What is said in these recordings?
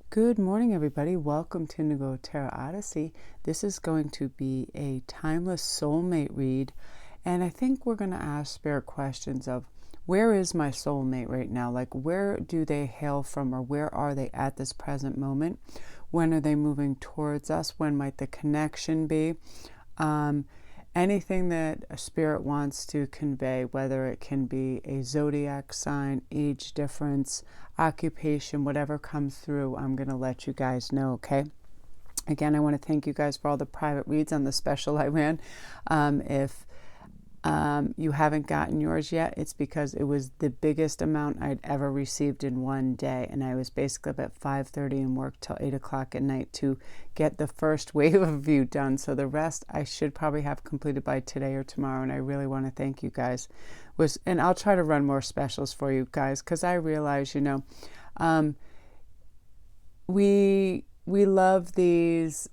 Good morning, everybody. Welcome to Indigo Tarot Odyssey. This is going to be a timeless soulmate read, and I think we're going to ask spirit questions of where is my soulmate right now? Like, where do they hail from, or where are they at this present moment? When are they moving towards us? When might the connection be? Anything that a spirit wants to convey, whether it can be a zodiac sign, age difference, occupation, whatever comes through, I'm going to let you guys know, okay? Again, I want to thank you guys for all the private reads on the special I ran. If you haven't gotten yours yet, it's because it was the biggest amount I'd ever received in one day, and I was basically up at 5:30 and worked till 8 o'clock at night to get the first wave of you done. So the rest I should probably have completed by today or tomorrow, and I really want to thank you guys. And I'll try to run more specials for you guys, because I realize, we love these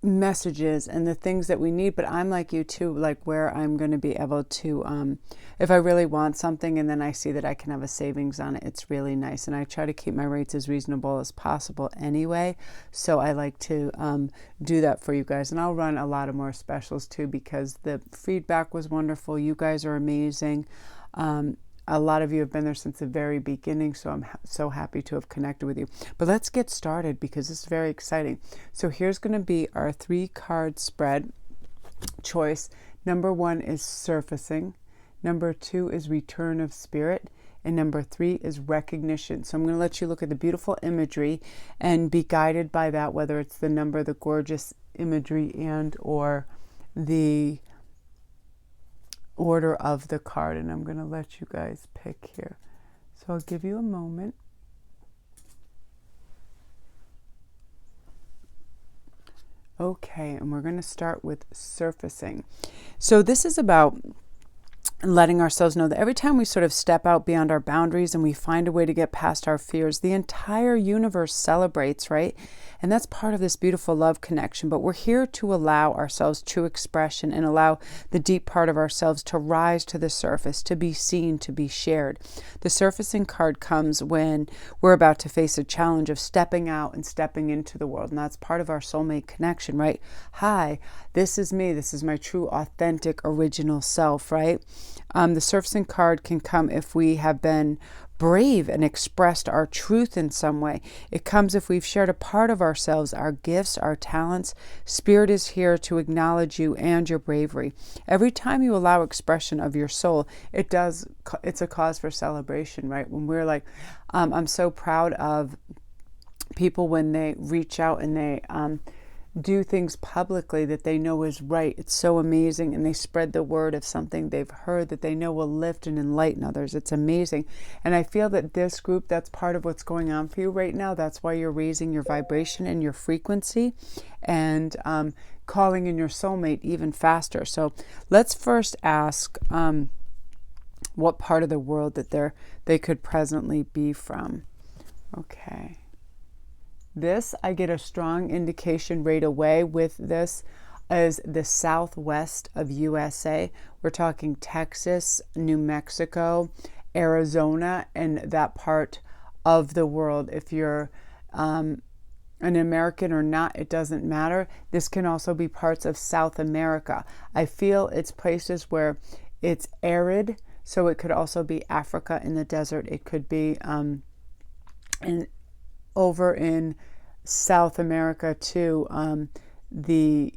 messages and the things that we need, but I'm like you too, like where I'm going to be able to if I really want something and then I see that I can have a savings on it, it's really nice. And I try to keep my rates as reasonable as possible anyway, so I like to do that for you guys. And I'll run a lot of more specials too, because the feedback was wonderful. You guys are amazing. A lot of you have been there since the very beginning, so I'm so happy to have connected with you. But let's get started, because this is very exciting. So here's going to be our 3-card spread choice. Number 1 is surfacing. Number 2 is return of spirit. And number 3 is recognition. So I'm going to let you look at the beautiful imagery and be guided by that, whether it's the number, the gorgeous imagery, and or the order of the card. And I'm going to let you guys pick here. So I'll give you a moment. Okay, and we're going to start with surfacing. So this is about letting ourselves know that every time we sort of step out beyond our boundaries and we find a way to get past our fears, the entire universe celebrates, right? And that's part of this beautiful love connection. But we're here to allow ourselves true expression and allow the deep part of ourselves to rise to the surface, to be seen, to be shared. The surfacing card comes when we're about to face a challenge of stepping out and stepping into the world. And that's part of our soulmate connection, right? Hi, this is me. This is my true, authentic, original self, right? The surfacing card can come if we have been brave and expressed our truth in some way. It comes if we've shared a part of ourselves, our gifts, our talents. Spirit is here to acknowledge you and your bravery. Every time you allow expression of your soul, it's a cause for celebration, right? When we're like, I'm so proud of people when they reach out and they do things publicly that they know is right. It's so amazing. And they spread the word of something they've heard that they know will lift and enlighten others. It's amazing. And I feel that this group, that's part of what's going on for you right now. That's why you're raising your vibration and your frequency and calling in your soulmate even faster. So let's first ask what part of the world that they could presently be from. Okay. This, I get a strong indication right away with this, is the southwest of USA. We're talking Texas, New Mexico, Arizona, and that part of the world. If you're an American or not, it doesn't matter. This can also be parts of South America. I feel it's places where it's arid, so it could also be Africa in the desert. It could be over in South America too, the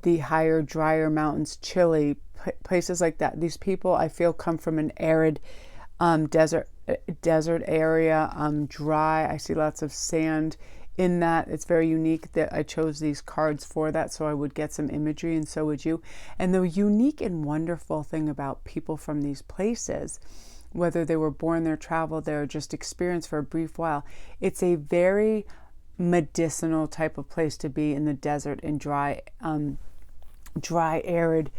higher, drier mountains, Chile, places like that. These people, I feel, come from an arid desert area, dry. I see lots of sand in that. It's very unique that I chose these cards for that, so I would get some imagery, and so would you. And the unique and wonderful thing about people from these places, whether they were born there, traveled there, or just experienced for a brief while, it's a very medicinal type of place to be in the desert and dry, arid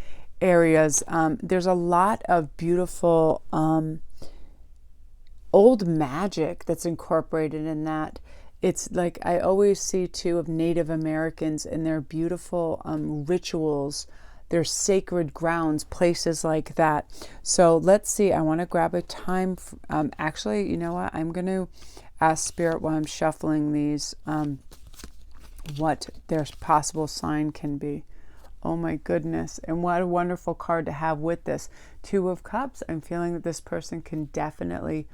areas. There's a lot of beautiful old magic that's incorporated in that. It's like I always see too of Native Americans and their beautiful rituals there's sacred grounds, places like that. So let's see. I want to grab a time. Actually, you know what? I'm going to ask Spirit while I'm shuffling these what their possible sign can be. Oh my goodness. And what a wonderful card to have with this. Two of Cups. I'm feeling that this person can definitely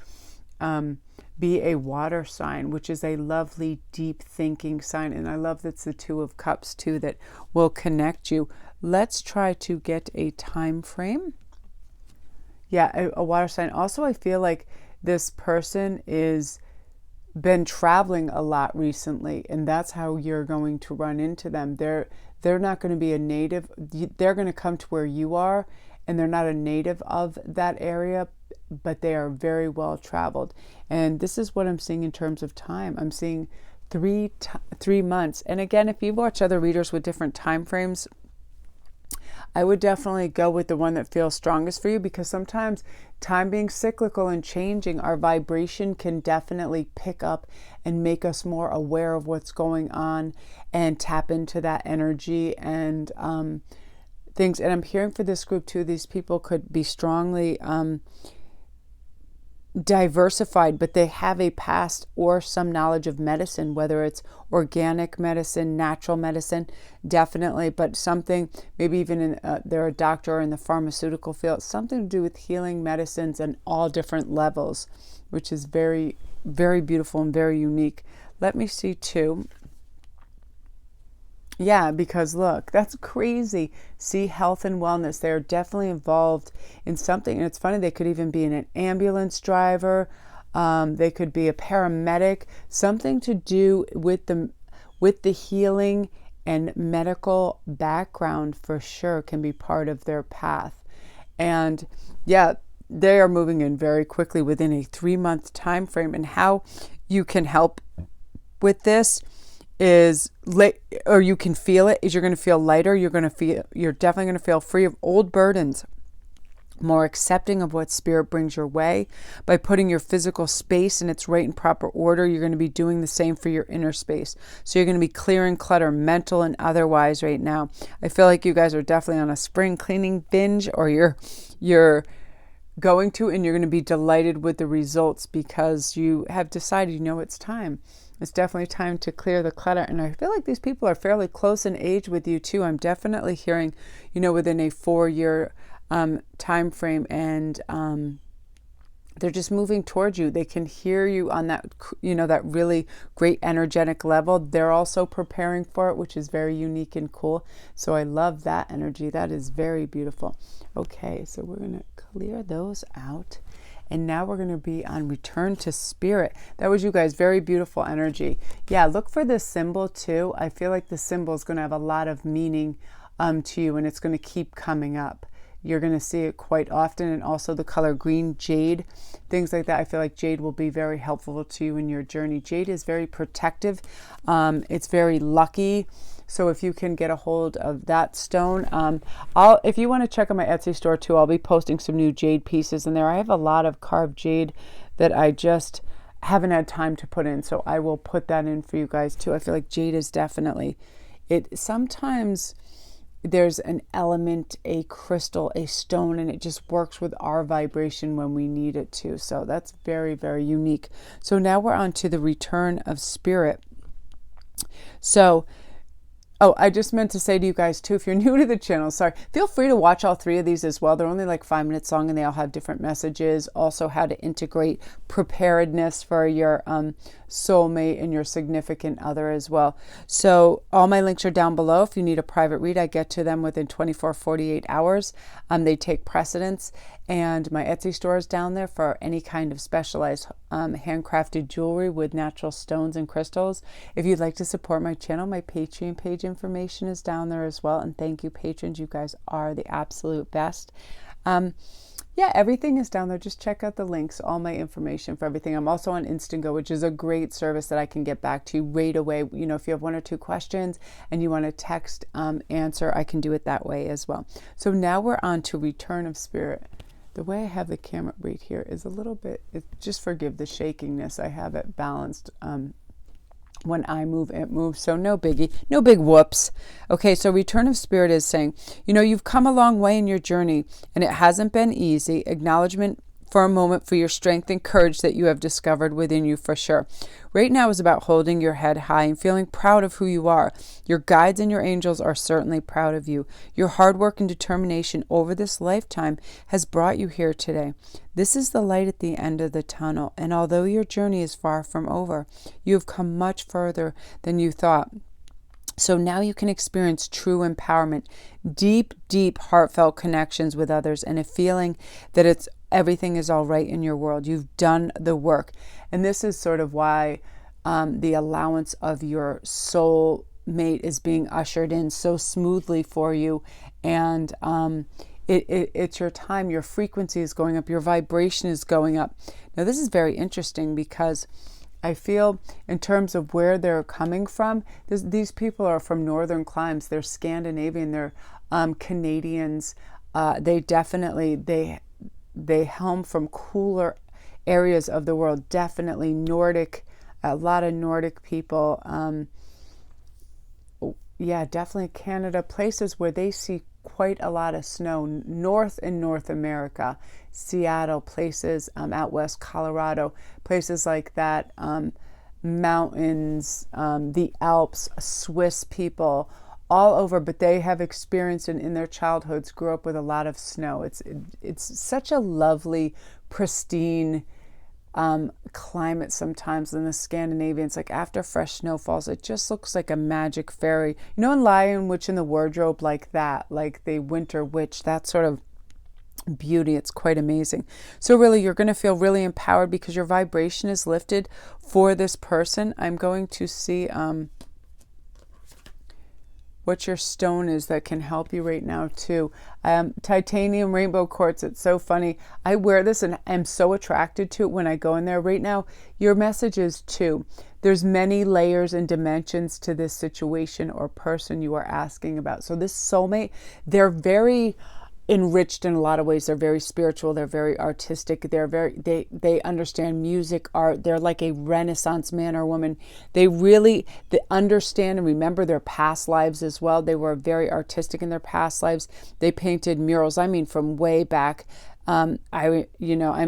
be a water sign, which is a lovely, deep thinking sign. And I love that's the Two of Cups too that will connect you. Let's try to get a time frame. Yeah, a water sign. Also, I feel like this person is been traveling a lot recently, and that's how you're going to run into them. They're not going to be a native. They're going to come to where you are, and they're not a native of that area, but they are very well traveled. And this is what I'm seeing in terms of time. I'm seeing 3 months. And again, if you watch other readers with different time frames, I would definitely go with the one that feels strongest for you, because sometimes time being cyclical and changing, our vibration can definitely pick up and make us more aware of what's going on and tap into that energy and things. And I'm hearing for this group too, these people could be strongly diversified, but they have a past or some knowledge of medicine, whether it's organic medicine, natural medicine, definitely, but something, maybe even in, they're a doctor or in the pharmaceutical field, something to do with healing medicines and all different levels, which is very, very beautiful and very unique. Let me see too. Yeah, because look, that's crazy. See, health and wellness, they're definitely involved in something. And it's funny, they could even be an ambulance driver. They could be a paramedic, something to do with the healing and medical background for sure can be part of their path. And yeah, they are moving in very quickly within a 3-month time frame. And how you can help with this is or you can feel it, is you're going to feel lighter. You're definitely going to feel free of old burdens, more accepting of what spirit brings your way. By putting your physical space in its right and proper order, you're going to be doing the same for your inner space. So you're going to be clearing clutter, mental and otherwise right now. I feel like you guys are definitely on a spring cleaning binge, or you're going to, and you're going to be delighted with the results because you have decided, it's time. It's definitely time to clear the clutter. And I feel like these people are fairly close in age with you too. I'm definitely hearing, within a 4-year time frame, and they're just moving towards you. They can hear you on that, that really great energetic level. They're also preparing for it, which is very unique and cool. So I love that energy. That is very beautiful. Okay, so we're going to clear those out. And now we're going to be on Return to Spirit. That was you guys. Very beautiful energy. Yeah, look for this symbol too. I feel like the symbol is going to have a lot of meaning to you, and it's going to keep coming up. You're going to see it quite often. And also the color green, jade, things like that. I feel like jade will be very helpful to you in your journey. Jade is very protective. It's very lucky. So if you can get a hold of that stone, if you want to check out my Etsy store too, I'll be posting some new jade pieces in there. I have a lot of carved jade that I just haven't had time to put in, so I will put that in for you guys too. I feel like jade is definitely it. Sometimes there's an element, a crystal, a stone, and it just works with our vibration when we need it to. So that's very, very unique. So now we're on to the Return of Spirit. So I just meant to say to you guys too, if you're new to the channel, feel free to watch all 3 of these as well. They're only like 5 minutes long, and they all have different messages. Also, how to integrate preparedness for your soulmate and your significant other as well. So all my links are down below. If you need a private read, I get to them within 48 hours. They take precedence. And my Etsy store is down there for any kind of specialized handcrafted jewelry with natural stones and crystals. If you'd like to support my channel, my Patreon page information is down there as well. And thank you, patrons. You guys are the absolute best. Yeah, everything is down there. Just check out the links, all my information for everything. I'm also on Instantgo, which is a great service that I can get back to you right away. If you have 1 or 2 questions and you want to text answer, I can do it that way as well. So now we're on to Return of Spirit. The way I have the camera right here is a little bit, just forgive the shakiness. I have it balanced When I move, it moves. So no biggie, no big whoops. Okay, so Return of Spirit is saying, you've come a long way in your journey and it hasn't been easy. Acknowledgement for a moment for your strength and courage that you have discovered within you for sure. Right now is about holding your head high and feeling proud of who you are. Your guides and your angels are certainly proud of you. Your hard work and determination over this lifetime has brought you here today. This is the light at the end of the tunnel, and although your journey is far from over, you have come much further than you thought. So now you can experience true empowerment, deep, deep, heartfelt connections with others, and a feeling that everything is all right in your world. You've done the work. And this is sort of why the allowance of your soul mate is being ushered in so smoothly for you. And it's your time. Your frequency is going up. Your vibration is going up. Now, this is very interesting because I feel in terms of where they're coming from, these people are from northern climes. They're Scandinavian. They're Canadians. They definitely, they helm from cooler areas of the world. Definitely Nordic, a lot of Nordic people. Yeah, definitely Canada, places where they see quite a lot of snow. North in North America, Seattle, places out west, Colorado, places like that, mountains, the Alps, Swiss people, all over, but they have experienced and in their childhoods grew up with a lot of snow. It's such a lovely, pristine climate sometimes in the Scandinavians. Like after fresh snow falls, it just looks like a magic fairy. In Lion Witch in the Wardrobe, like that, like the Winter Witch, that sort of beauty. It's quite amazing. So really, you're going to feel really empowered because your vibration is lifted for this person. I'm going to see what your stone is that can help you right now too. Titanium rainbow quartz. It's so funny. I wear this and I'm so attracted to it when I go in there. Right now, your message is too. There's many layers and dimensions to this situation or person you are asking about. So this soulmate, they're very enriched in a lot of ways. They're very spiritual. They're very artistic. They understand music, art. They're like a Renaissance man or woman. They understand and remember their past lives as well. They were very artistic in their past lives. They painted murals. I mean, from way back. I'm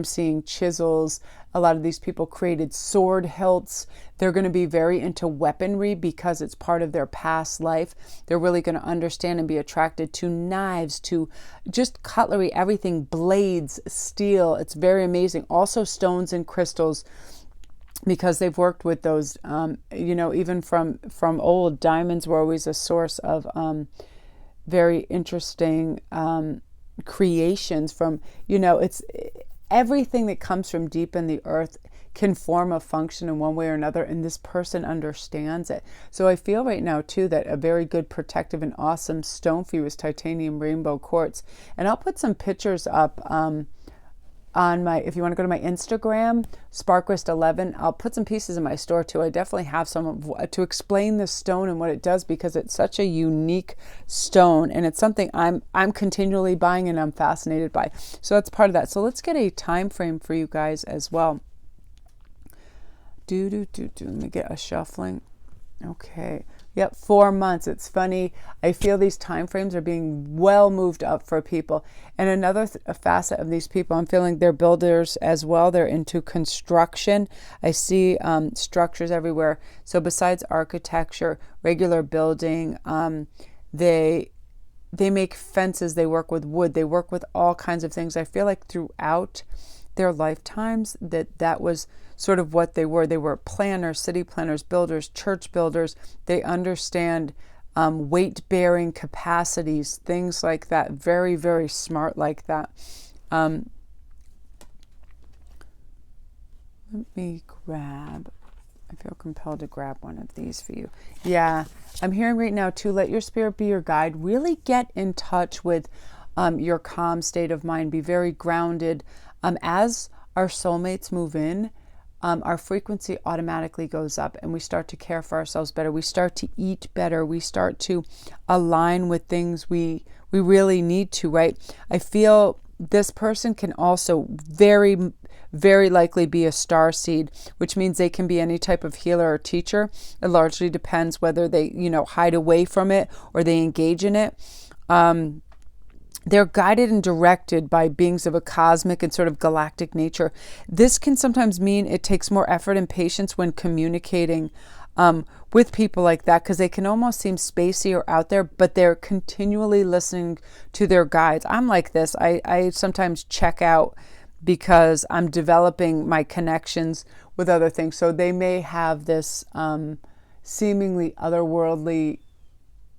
seeing chisels. A lot of these people created sword hilts. They're going to be very into weaponry because it's part of their past life. They're really going to understand and be attracted to knives, to just cutlery, everything, blades, steel. It's very amazing. Also stones and crystals, because they've worked with those, even from old, diamonds were always a source of very interesting creations from, it's everything that comes from deep in the earth can form a function in one way or another, and this person understands it. So I feel right now too that a very good protective and awesome stone for you is titanium rainbow quartz. And I'll put some pictures up on my, if you want to go to my Instagram, Sparkwist11, I'll put some pieces in my store too. I definitely have some to explain this stone and what it does, because it's such a unique stone and it's something I'm continually buying and I'm fascinated by. So that's part of that. So let's get a time frame for you guys as well. Let me get a shuffling. Okay. Yep, 4 months. It's funny. I feel these time frames are being well moved up for people. And another facet of these people, I'm feeling they're builders as well. They're into construction. I see structures everywhere. So besides architecture, regular building, they make fences. They work with wood. They work with all kinds of things. I feel like throughout their lifetimes that was sort of what they were. They were planners, city planners, builders, church builders. They understand weight-bearing capacities, things like that. Very, very smart like that. Let me grab, I feel compelled to grab one of these for you. Yeah, I'm hearing right now too, let your spirit be your guide. Really get in touch with your calm state of mind. Be very grounded. As our soulmates move in, our frequency automatically goes up and we start to care for ourselves better. We start to eat better. We start to align with things we really need to, right? I feel this person can also very very likely be a star seed, which means they can be any type of healer or teacher. It largely depends whether they, hide away from it or they engage in it. They're guided and directed by beings of a cosmic and sort of galactic nature. This can sometimes mean it takes more effort and patience when communicating with people like that, because they can almost seem spacey or out there, but they're continually listening to their guides. I'm like this. I sometimes check out because I'm developing my connections with other things. So they may have this seemingly otherworldly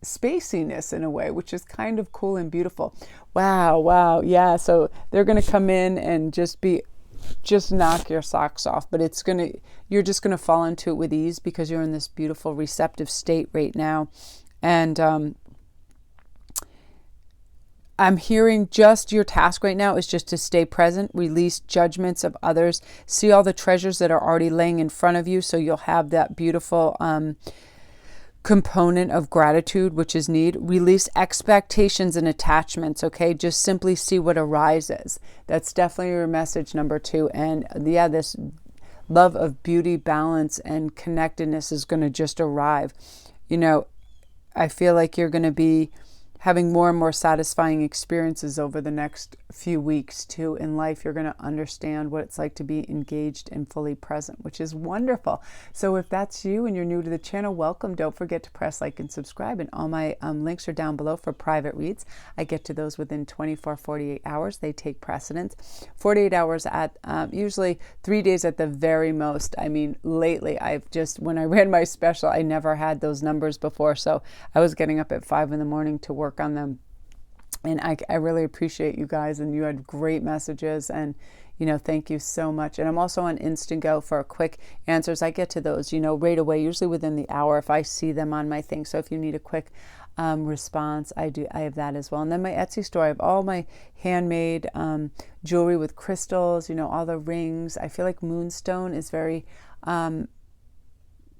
spaciness in a way, which is kind of cool and beautiful. Wow. Yeah. So they're going to come in and just knock your socks off, but you're just going to fall into it with ease because you're in this beautiful receptive state right now. And I'm hearing just your task right now is just to stay present, release judgments of others, see all the treasures that are already laying in front of you. So you'll have that beautiful component of gratitude, which is need. Release expectations and attachments, okay? Just simply see what arises. That's definitely your message number 2. And yeah, this love of beauty, balance, and connectedness is going to just arrive. I feel like you're going to be having more and more satisfying experiences over the next few weeks too in life. You're going to understand what it's like to be engaged and fully present, which is wonderful. So if that's you and you're new to the channel, welcome. Don't forget to press like and subscribe, and all my links are down below for private reads. I get to those within 48 hours. They take precedence. 48 hours at usually 3 days at the very most. I mean, lately when I ran my special, I never had those numbers before. So I was getting up at 5 in the morning to work on them. And I really appreciate you guys, and you had great messages, and thank you so much. And I'm also on Instantgo for quick answers. I get to those right away, usually within the hour if I see them on my thing. So if you need a quick response, I have that as well. And then my Etsy store, I have all my handmade jewelry with crystals, all the rings. I feel like moonstone is very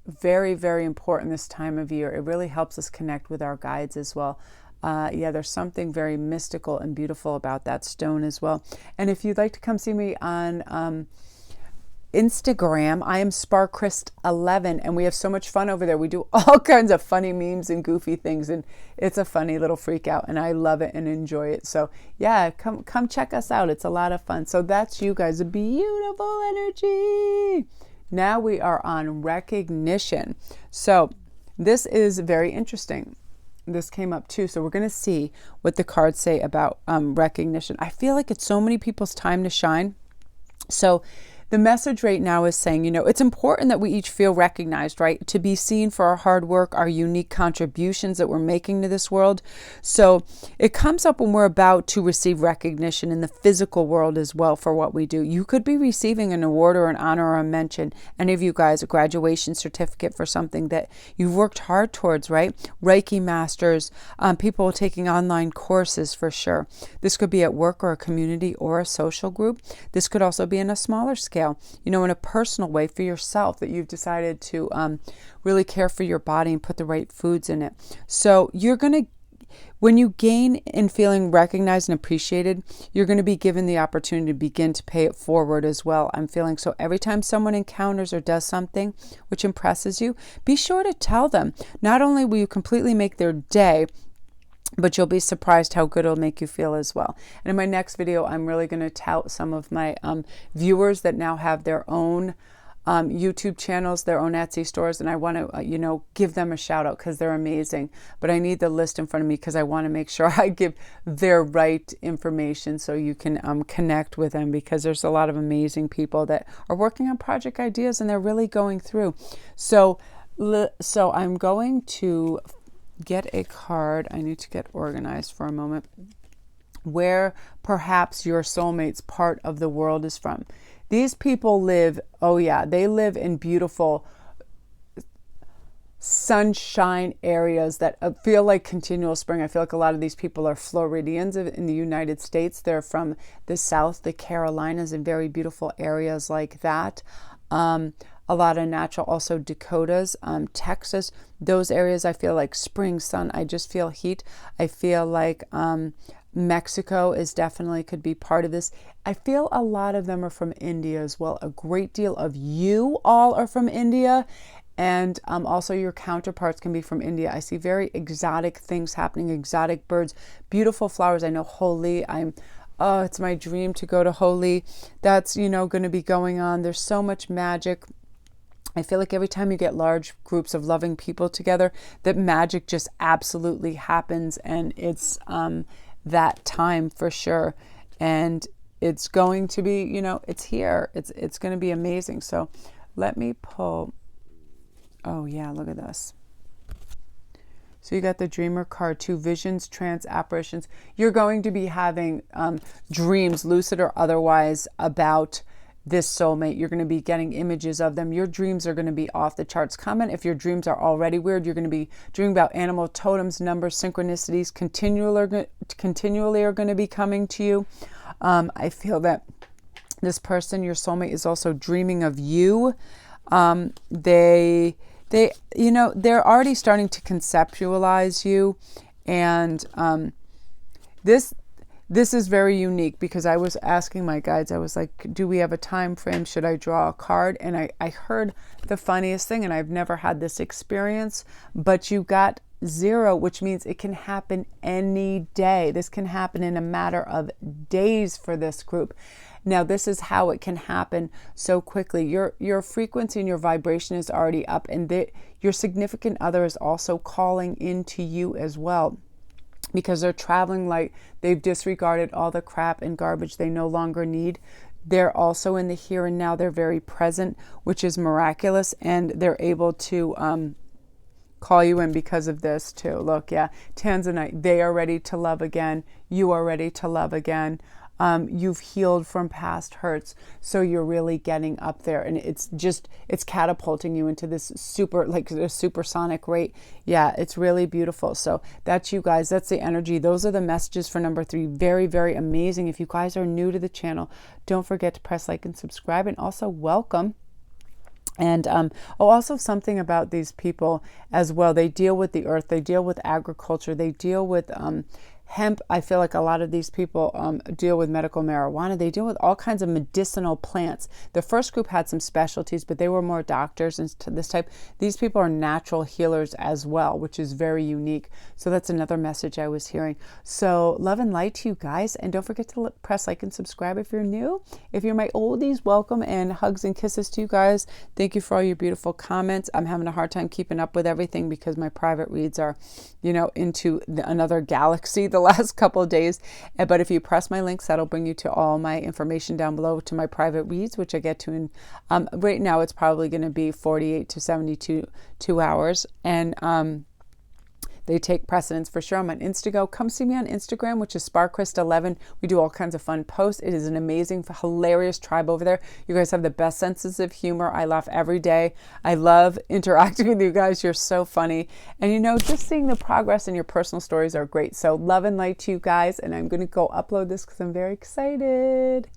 very, very important this time of year. It really helps us connect with our guides as well. There's something very mystical and beautiful about that stone as well. And if you'd like to come see me on Instagram, I am SparkChrist11, and we have so much fun over there. We do all kinds of funny memes and goofy things, and it's a funny little freak out, and I love it and enjoy it. So yeah, come check us out. It's a lot of fun. So that's you guys, a beautiful energy. Now we are on recognition. So this is very interesting. This came up too. So we're going to see what the cards say about recognition. I feel like it's so many people's time to shine. So the message right now is saying, it's important that we each feel recognized, right? To be seen for our hard work, our unique contributions that we're making to this world. So it comes up when we're about to receive recognition in the physical world as well for what we do. You could be receiving an award or an honor or a mention. Any of you guys, a graduation certificate for something that you've worked hard towards, right? Reiki masters, people taking online courses for sure. This could be at work or a community or a social group. This could also be in a smaller scale. In a personal way for yourself, that you've decided to really care for your body and put the right foods in it. So when you gain in feeling recognized and appreciated, you're going to be given the opportunity to begin to pay it forward as well. I'm feeling so every time someone encounters or does something which impresses you, be sure to tell them. Not only will you completely make their day, but you'll be surprised how good it'll make you feel as well. And in my next video, I'm really going to tout some of my viewers that now have their own YouTube channels, their own Etsy stores, and I want to, give them a shout out because they're amazing. But I need the list in front of me because I want to make sure I give their right information so you can connect with them, because there's a lot of amazing people that are working on project ideas and they're really going through. So I'm going to get a card. I need to get organized for a moment. Where perhaps your soulmate's part of the world is from. These people live, they live in beautiful sunshine areas that feel like continual spring. I feel like a lot of these people are Floridians in the United States. They're from the South, the Carolinas, and very beautiful areas like that. A lot of natural, also Dakotas, Texas, those areas I feel like spring, sun. I just feel heat. I feel like Mexico is definitely could be part of this. I feel a lot of them are from India as well. A great deal of you all are from India. And also your counterparts can be from India. I see very exotic things happening, exotic birds, beautiful flowers. I know Holi. Oh, it's my dream to go to Holi. That's, going to be going on. There's so much magic. I feel like every time you get large groups of loving people together, that magic just absolutely happens. And it's that time for sure. And it's going to be, it's here. It's going to be amazing. So let me pull. Oh yeah, look at this. So you got the dreamer card, 2 visions, trance, apparitions. You're going to be having dreams, lucid or otherwise, about this soulmate. You're going to be getting images of them. Your dreams are going to be off the charts. Comment if your dreams are already weird. You're going to be dreaming about animal totems, numbers, synchronicities, continually are going to be coming to you. I feel that this person, your soulmate, is also dreaming of you. They're already starting to conceptualize you. And this is very unique, because I was asking my guides, I was like, do we have a time frame? Should I draw a card? And I heard the funniest thing, and I've never had this experience, but you got 0, which means it can happen any day. This can happen in a matter of days for this group. Now, this is how it can happen so quickly. Your frequency and your vibration is already up, and your significant other is also calling into you as well, because they're traveling light. They've disregarded all the crap and garbage they no longer need. They're also in the here and now. They're very present, which is miraculous, and they're able to call you in because of this too. Look, yeah, Tanzanite, they are ready to love again. You are ready to love again. You've healed from past hurts, so you're really getting up there, and it's catapulting you into this a supersonic rate. Yeah, it's really beautiful. So that's you guys. That's the energy. Those are the messages for number 3. Very, very amazing. If you guys are new to the channel, don't forget to press like and subscribe, and also welcome. And also something about these people as well. They deal with the earth. They deal with agriculture. They deal with hemp. I feel like a lot of these people deal with medical marijuana. They deal with all kinds of medicinal plants. The first group had some specialties, but they were more doctors and this type. These people are natural healers as well, which is very unique. So that's another message I was hearing. So love and light to you guys. And don't forget to press like and subscribe if you're new. If you're my oldies, welcome, and hugs and kisses to you guys. Thank you for all your beautiful comments. I'm having a hard time keeping up with everything because my private reads are, into another galaxy the last couple of days. But if you press my links, that'll bring you to all my information down below, to my private reads, which I get to in right now. It's probably going to be 48 to 72 hours, and they take precedence for sure. I'm on Instantgo. Come see me on Instagram, which is SparkChrist11. We do all kinds of fun posts. It is an amazing, hilarious tribe over there. You guys have the best senses of humor. I laugh every day. I love interacting with you guys. You're so funny. And just seeing the progress in your personal stories are great. So love and light to you guys. And I'm going to go upload this because I'm very excited.